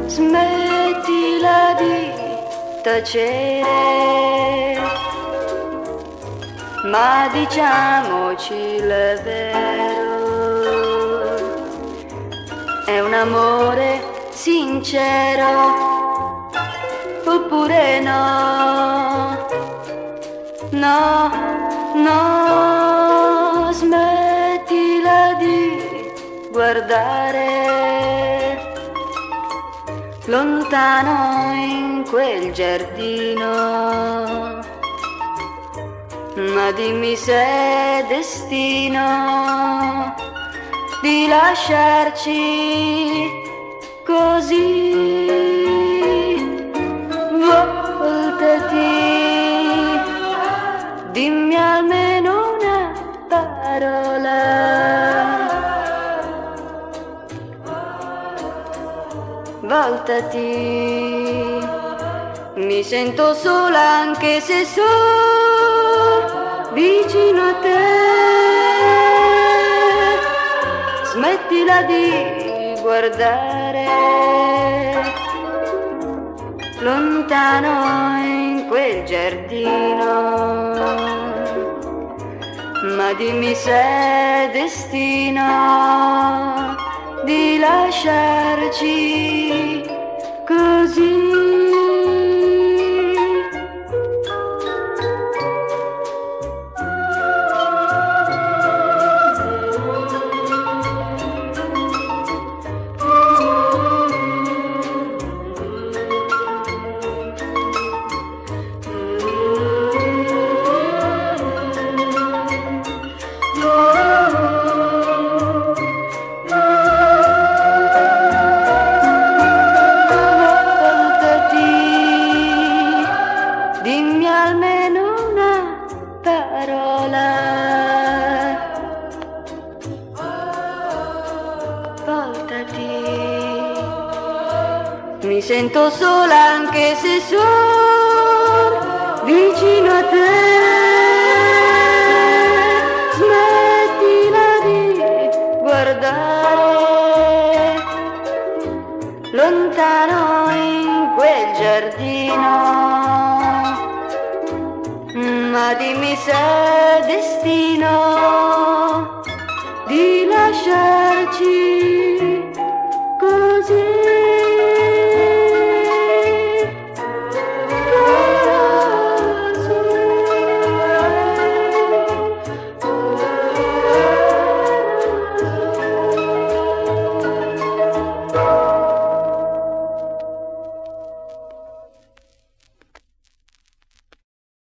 Smettila di tacere, ma diciamoci il vero, è un amore sincero oppure no? No, no, smettila di guardare lontano in quel giardino, ma dimmi se è destino di lasciarci così. Voltati, dimmi almeno una parola. Voltati, mi sento sola anche se sono vicino a te. Smettila di guardare lontano in quel giardino, ma dimmi se è destino di lasciarci così. Dimmi almeno una parola. Voltati, mi sento sola anche se sono vicino a te. Smettila di guardare lontano in quel giardino, ma dimmi se è destino di lasciarci così.